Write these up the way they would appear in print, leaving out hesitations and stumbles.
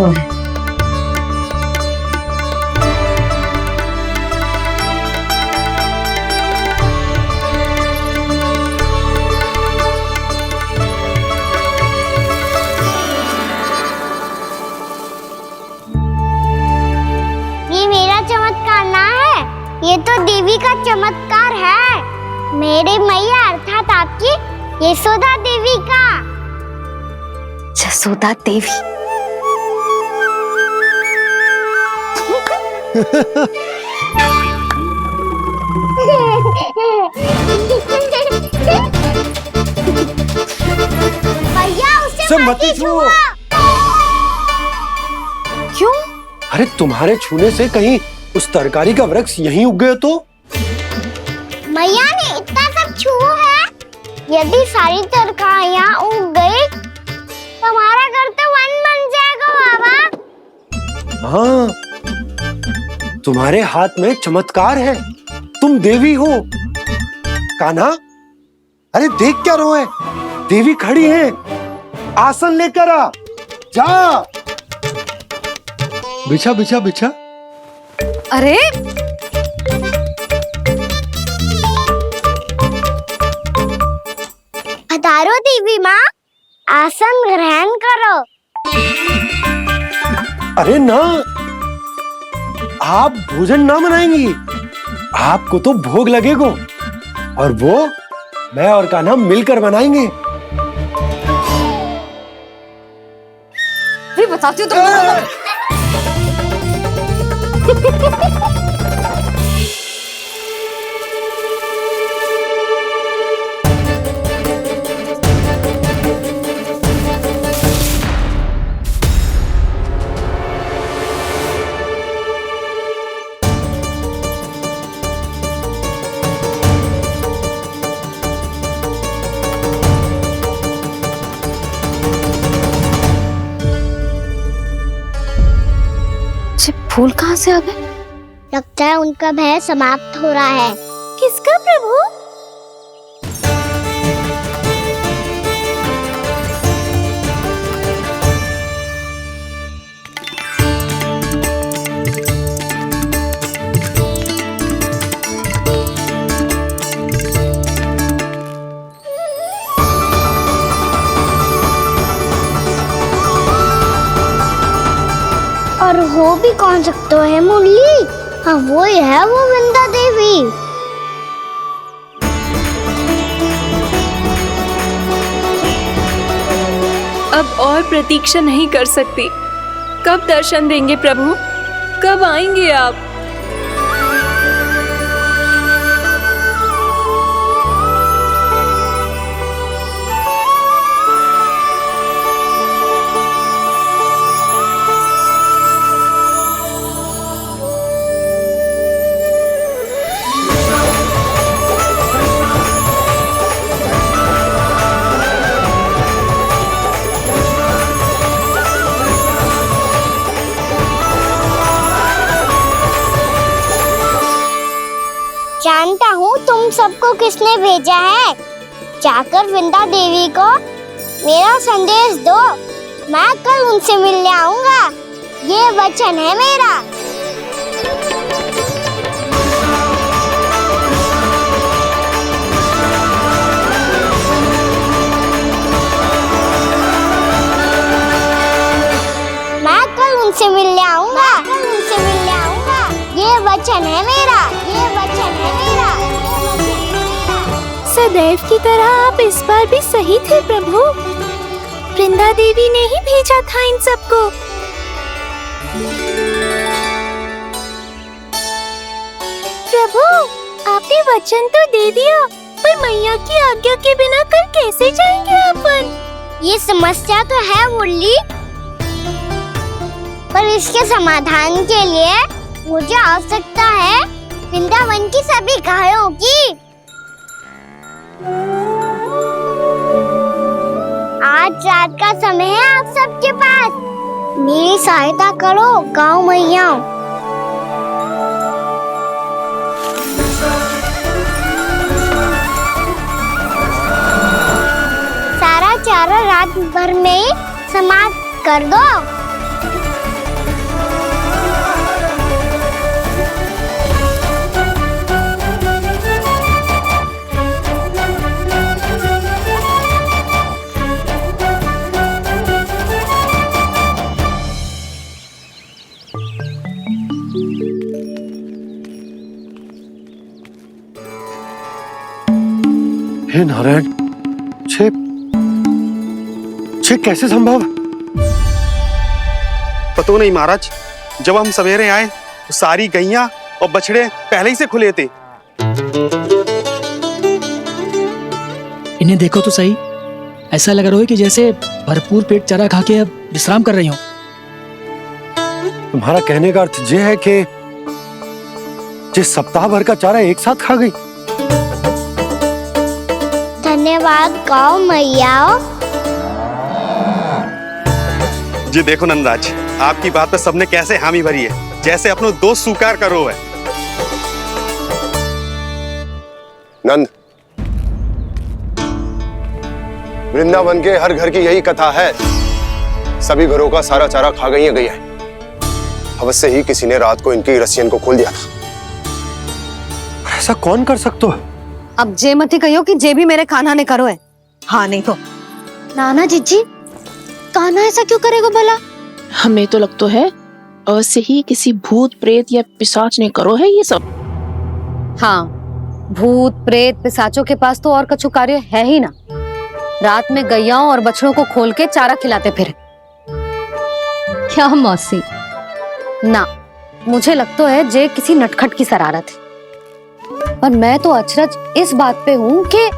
तो है। ये मेरा चमत्कार ना है, ये तो देवी का चमत्कार है। मेरे मैया अर्थात आपकी यशोदा देवी का। यशोदा देवी। भैया उसे मत छुओ। क्यों? अरे तुम्हारे छूने से कहीं उस तरकारी का वृक्ष यहीं उग गए तो? मैया ने इतना सब छुआ है, यदि सारी तरकारियां उग गई तो हमारा घर तो वन बन जाएगा बाबा। हाँ, तुम्हारे हाथ में चमत्कार है, तुम देवी हो। कान्हा, अरे देख क्या रोए, देवी खड़ी है, आसन लेकर आ, जा। बिछा बिछा बिछा। अरे पधारो देवी माँ, आसन ग्रहण करो। अरे ना, आप भोजन ना बनाएंगी, आपको तो भोग लगेगा और वो मैं और कान्हा मिलकर बनाएंगे। भी बताती हूँ तुम। फूल कहाँ से आ गए? लगता है उनका भय समाप्त हो रहा है। किसका प्रभु? और हो भी कौन सकता है मुरली? हाँ वो ही है, वो वृंदा देवी। अब और प्रतीक्षा नहीं कर सकती। कब दर्शन देंगे प्रभु? कब आएंगे आप? जानता हूँ तुम सबको किसने भेजा है। जाकर वृंदा देवी को मेरा संदेश दो, मैं कल उनसे मिलने आऊंगा, ये वचन है मेरा। मैं कल उनसे मिलने आऊंगा, ये वचन है मेरा, ये वचन है मेरा। सदैव की तरह आप इस बार भी सही थे प्रभु। वृंदा देवी ने ही भेजा था इन सबको। प्रभु, आपने वचन तो दे दिया, पर मैया की आज्ञा के बिना कल कैसे जाएंगे अपन? ये समस्या तो है मुरली, पर इसके समाधान के लिए मुझे आवश्यकता है वृंदावन की सभी गायों की। आज रात का समय है आप सबके पास, मेरी सहायता करो गाँव मैया। सारा चारा रात भर में समाप्त कर दो। हे नारायण, छे कैसे संभव? पता नहीं महाराज, जब हम सवेरे आए तो सारी गैया और बछड़े पहले ही से खुले थे। इन्हें देखो तो सही, ऐसा लग रहा है कि जैसे भरपूर पेट चारा खा के अब विश्राम कर रही हूँ। तुम्हारा कहने का अर्थ यह है कि जिस सप्ताह भर का चारा एक साथ खा गई। धन्यवाद गौ मैया। जी देखो नंदराज, आपकी बात पे सबने कैसे हामी भरी है, जैसे अपनो दोस्त स्वीकार करो है। नंद, वृंदावन के हर घर की यही कथा है। सभी घरों का सारा चारा खा गई है गैया। अवश्य ही किसी ने रात को इनकी रस्सियन को खोल दिया था। ऐसा कौन कर सकते हो? अब जे मती कहियो कि जे भी मेरे कान्हा ने करो है। हाँ नहीं तो नाना जीजी, कान्हा ऐसा क्यों करेगा भला? हमें तो लगता है अवश्य ही किसी भूत प्रेत या पिशाच ने करो है ये सब। हाँ, भूत प्रेत पिशाचों के पास तो और कछु कार्य है ही ना। रात में गैयाओं और बछड़ों को खोल के चारा खिलाते फिर। क्या मौसी? ना, मुझे लगता है जे किसी नटखट की शरारत है। पर मैं तो अचरज इस बात पे हूँ कि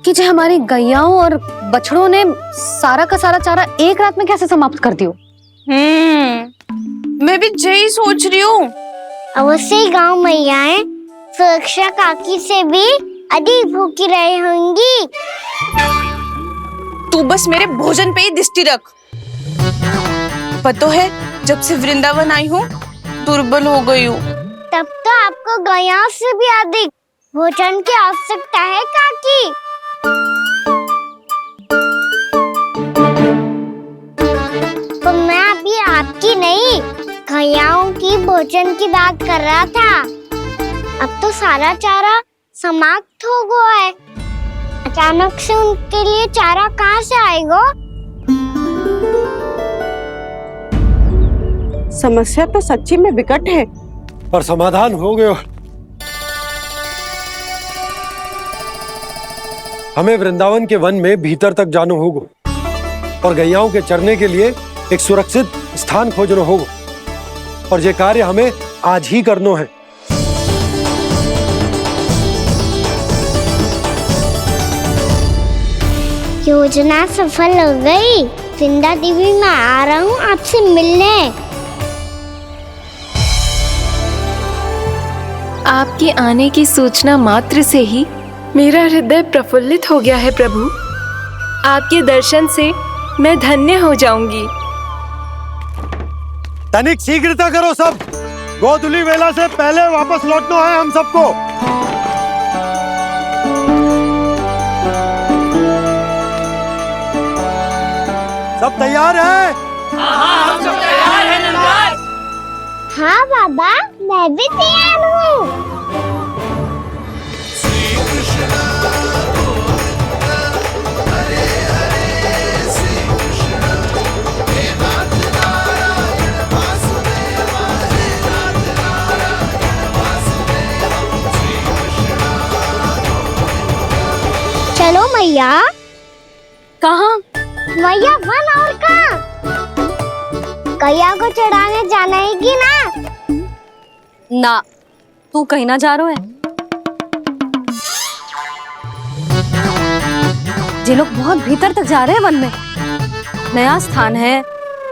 जो हमारी गैयाओं और बछड़ों ने सारा का सारा चारा एक रात में कैसे समाप्त कर दियो। मैं भी यही सोच रही हूँ। अवश्य ही गाँव मैयाएं सुरक्षा काकी से भी अधिक भूखी रही होंगी। तू बस मेरे भोजन पे ही दृष्टि रख। पता है, जब से वृंदावन आई हूँ दुर्बल हो गई हूँ। तब तो आपको गैया से भी अधिक भोजन की आवश्यकता है काकी। तो मैं अभी आपकी नहीं, गैयाओं की भोजन की बात कर रहा था। अब तो सारा चारा समाप्त हो गया है। अचानक से उनके लिए चारा कहाँ से आएगा? समस्या तो सच्ची में विकट है, पर समाधान हो गयो। हमें वृंदावन के वन में भीतर तक जाना होगा और गैयाओं के चरने के लिए एक सुरक्षित स्थान खोजना होगा, और ये कार्य हमें आज ही करना है। योजना सफल हो गई। वृंदा देवी, मैं आ रहा हूँ आपसे मिलने। आपके आने की सूचना मात्र से ही मेरा हृदय प्रफुल्लित हो गया है प्रभु। आपके दर्शन से मैं धन्य हो जाऊंगी। तनिक शीघ्रता करो सब, गोधुली वेला से पहले वापस लौटना है हम सबको। सब तैयार है? हाँ, हम सब तैयार हैं नंदराज। हाँ बाबा, मैं भी तैयार हूँ। चलो मैया। कहाँ? मैया वन और कहाँ? गैया को चढ़ाने जाना है कि ना? ना, तू कहीं ना जा रहा है। ये लोग बहुत भीतर तक जा रहे हैं वन में। नया स्थान है,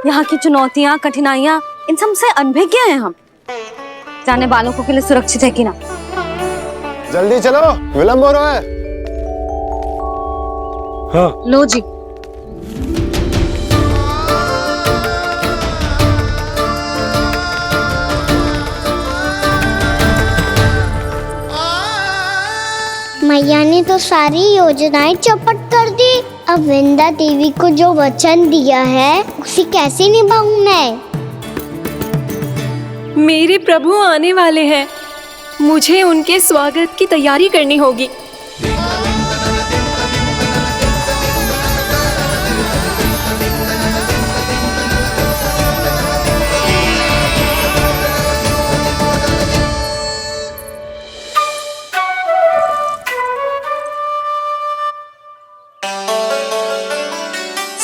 यहाँ की चुनौतियाँ, कठिनाइयाँ, इन सब से अनभिज्ञ हैं हम। जाने वालों के लिए सुरक्षित है कि ना? जल्दी चलो, विलंब हो रहा है। हाँ। लो जी। मैया ने तो सारी योजनाएं चौपट कर दी। अब वृंदा देवी को जो वचन दिया है उसे कैसे निभाऊं मैं? मेरे प्रभु आने वाले हैं, मुझे उनके स्वागत की तैयारी करनी होगी।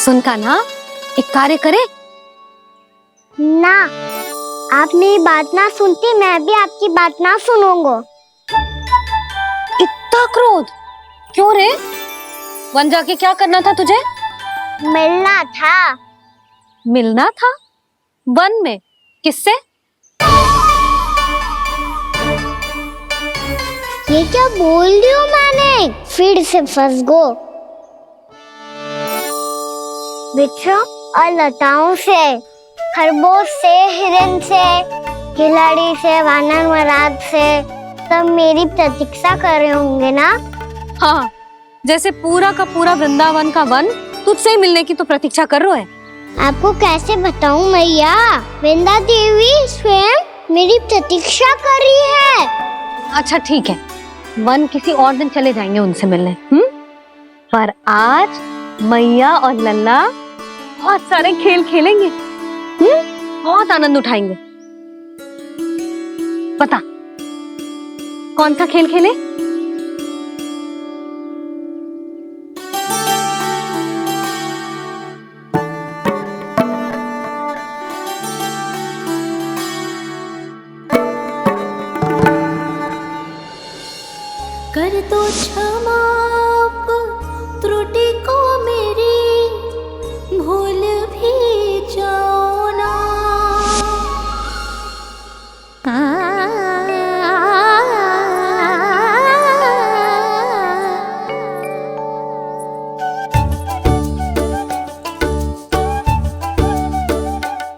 सुन कान्हा, एक कार्य करे। ना, आप मेरी बात ना सुनती, मैं भी आपकी बात ना सुनूंगा। इतना क्रोध क्यों रे? वन जाके क्या करना था तुझे? मिलना था। मिलना था? वन में? किससे? ये क्या बोल रही हूँ मैंने? फिर से फंस गो। वृक्षों और लताओं से, खरगोश से, हिरन से, खिलाड़ी से, वानर महाराज से, सब मेरी प्रतीक्षा कर रहे होंगे ना? हाँ, जैसे पूरा का पूरा वृंदावन का वन तुझसे ही मिलने की तो प्रतीक्षा कर रहा है। आपको कैसे बताऊं मैया, वृंदा देवी स्वयं मेरी प्रतीक्षा कर रही है। अच्छा ठीक है, वन किसी और दिन चले जाएंगे उनसे मिलने। पर आज मैया और लल्ला बहुत सारे खेल खेलेंगे। बहुत आनंद उठाएंगे। पता कौन सा खेल खेले? कर दो क्षमा त्रुटि को मेरी, भूल भी जाओ ना।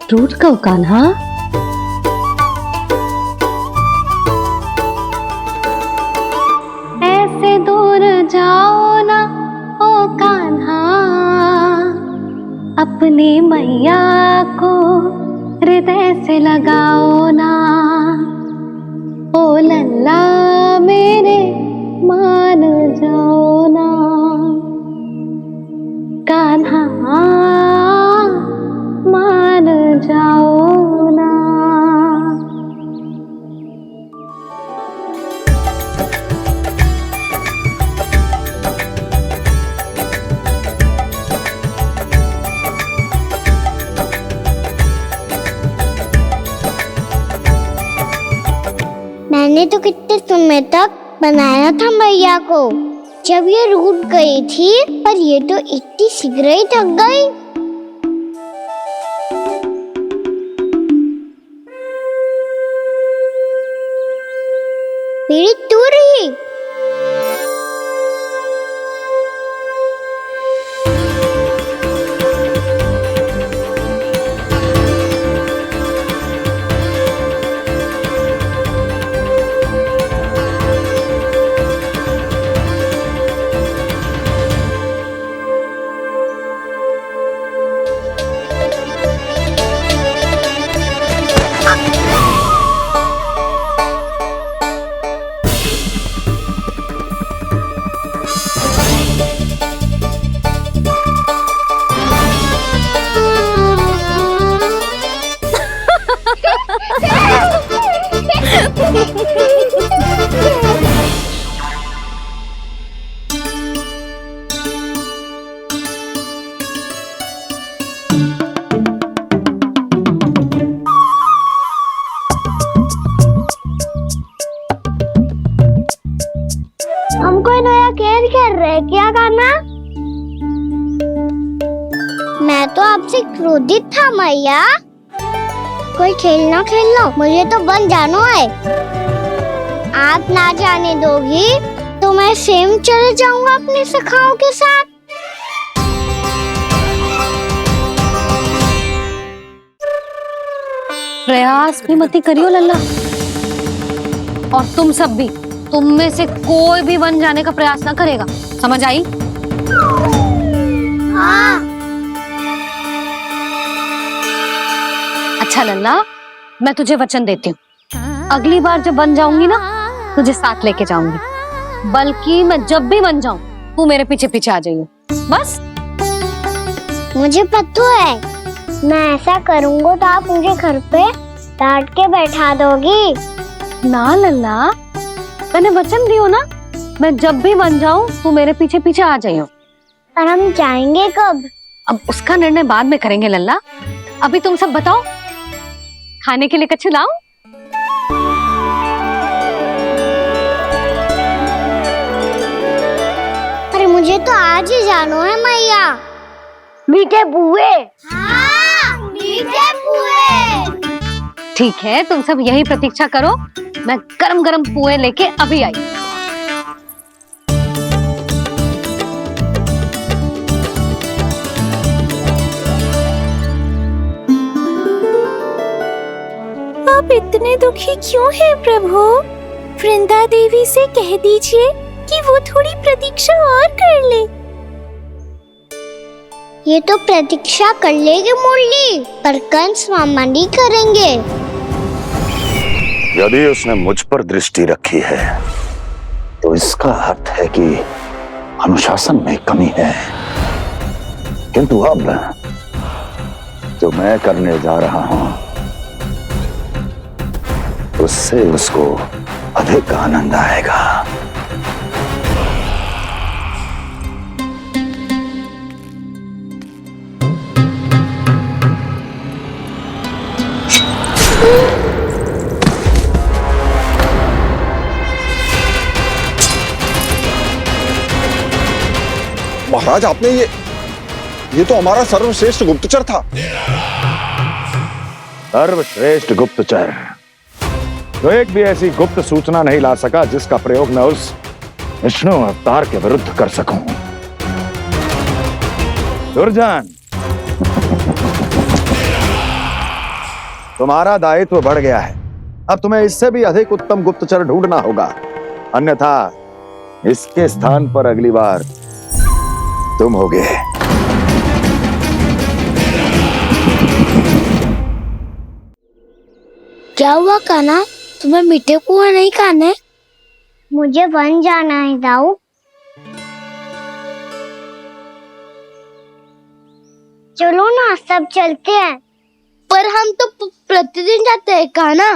टूट गओ कान्हा? ऐसे दूर जाओ ना ओ कान्हा, अपनी मैया को हृदय से लगाओ ना। ओ लल्ला मेरे मान जाओ ना, कान्हा मान जाओ ना। मैंने तो कितने समय तक बनाया था मैया को, जब ये रूठ गई थी, पर ये तो इतनी शीघ्र ही थक गई। मेरी तू रही। हमको नया खेल खेल रहे, क्या करना? मैं तो आपसे क्रोधित था मैया। कोई खेलना खेलना, मुझे तो बन जाना है। आप ना जाने दोगी तो मैं स्वयं चले जाऊंगा अपने सखाओं के साथ। प्रयास भी मत करियो लल्ला, और तुम सब भी, तुम में से कोई भी वन जाने का प्रयास ना करेगा, समझ आई? हाँ। अच्छा लल्ला, मैं तुझे वचन देती हूँ, अगली बार जब वन जाऊंगी ना, तुझे साथ लेके जाऊंगी। बल्कि मैं जब भी वन जाऊं, तू मेरे पीछे पीछे आ जाइए, बस। मुझे पता है, मैं ऐसा करूंगा तो आप मुझे घर पे डांट के बैठा दोगी। ना लल्ला, मैंने वचन दियो ना, मैं जब भी बन जाऊं तू मेरे पीछे पीछे आ जाइयो। पर हम जाएंगे कब? अब उसका निर्णय बाद में करेंगे लल्ला। अभी तुम सब बताओ, खाने के लिए कच्छु लाऊं? अरे मुझे तो आज ही जाना है मैया। मीठे पुए। हाँ, मीठे पुए। ठीक है, तुम सब यही प्रतीक्षा करो, मैं गरम गरम पुए लेके अभी आई। आप इतने दुखी क्यों हैं प्रभु? वृंदा देवी से कह दीजिए कि वो थोड़ी प्रतीक्षा और कर ले। ये तो प्रतीक्षा कर लेगी मुरली, पर कंस मामा नहीं करेंगे। यदि उसने मुझ पर दृष्टि रखी है तो इसका अर्थ है कि अनुशासन में कमी है। किंतु अब जो मैं करने जा रहा हूं उससे उसको अधिक आनंद आएगा। महाराज, आपने ये तो हमारा सर्वश्रेष्ठ गुप्तचर था। सर्वश्रेष्ठ गुप्तचर तो एक भी ऐसी गुप्त सूचना नहीं ला सका जिसका प्रयोग मैं उस विष्णु अवतार के विरुद्ध कर सकूं। दुर्जन, तुम्हारा दायित्व बढ़ गया है। अब तुम्हें इससे भी अधिक उत्तम गुप्तचर ढूंढना होगा, अन्यथा इसके स्थान पर अगली बार तुम होगे। क्या हुआ कान्हा, तुम्हें मीठे पुए नहीं खाने? मुझे वन जाना है दाऊ। चलो ना, सब चलते हैं। पर हम तो प्रतिदिन जाते हैं कान्हा।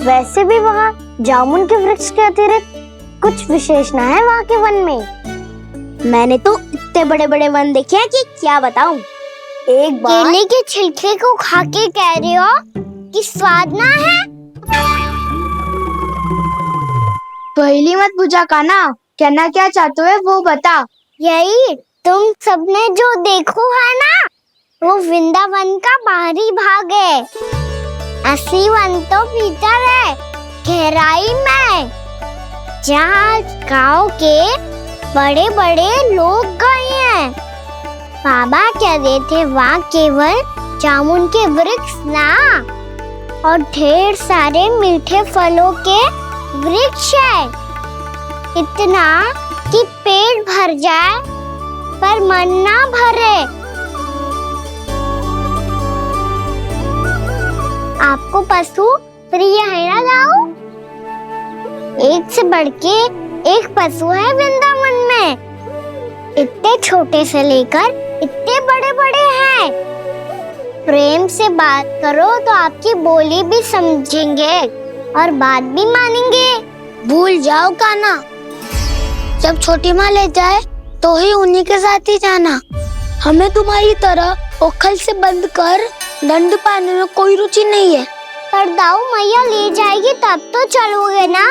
वैसे भी वहाँ जामुन के वृक्ष के अतिरिक्त कुछ विशेष ना है वहाँ के वन में। मैंने तो इतने बड़े बड़े वन देखे हैं कि क्या बताऊं। एक बार केले के छिलके को खा के कह रहे हो कि स्वाद ना है? पहली मत पूछा कान्हा, कहना क्या चाहते हो वो बता। यही तुम सबने जो देखो है ना, वो वृंदावन का बाहरी भाग है। असली वन तो भीतर है, गहराई में, जहाँ गाँव के बड़े बड़े लोग गए हैं। बाबा कह रहे थे वहाँ केवल जामुन के वृक्ष ना, और ढेर सारे मीठे फलों के वृक्ष है। इतना कि पेट भर जाए पर मन ना भरे। आपको पशु प्रिय है ना दाऊ? एक से बढ़ के एक पशु है वृंदावन में। इतने छोटे से लेकर इतने बड़े बड़े हैं। प्रेम से बात करो तो आपकी बोली भी समझेंगे और बात भी मानेंगे। भूल जाओ कान्हा, जब छोटी माँ ले जाए तो ही उन्हीं के साथ ही जाना। हमें तुम्हारी तरह ओखल से बंद कर दंड पाने में कोई रुचि नहीं है। पर दाऊ मैया ले जाएगी तब तो चलोगे ना?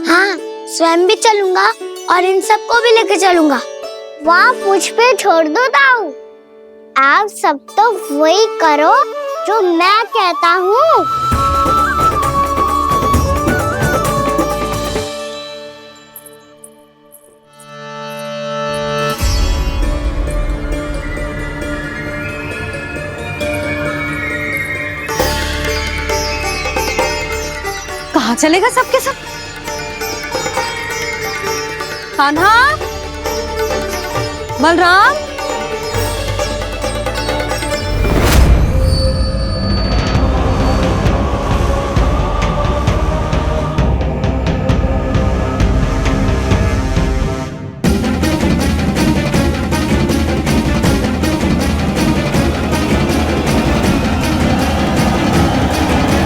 हाँ, स्वयं भी चलूंगा और इन सबको भी लेके चलूंगा। वाह, मुझ पे छोड़ दो दाऊ। आप सब तो वही करो जो मैं कहता हूँ। कहाँ चलेगा सबके सब? कान्हा, बलराम,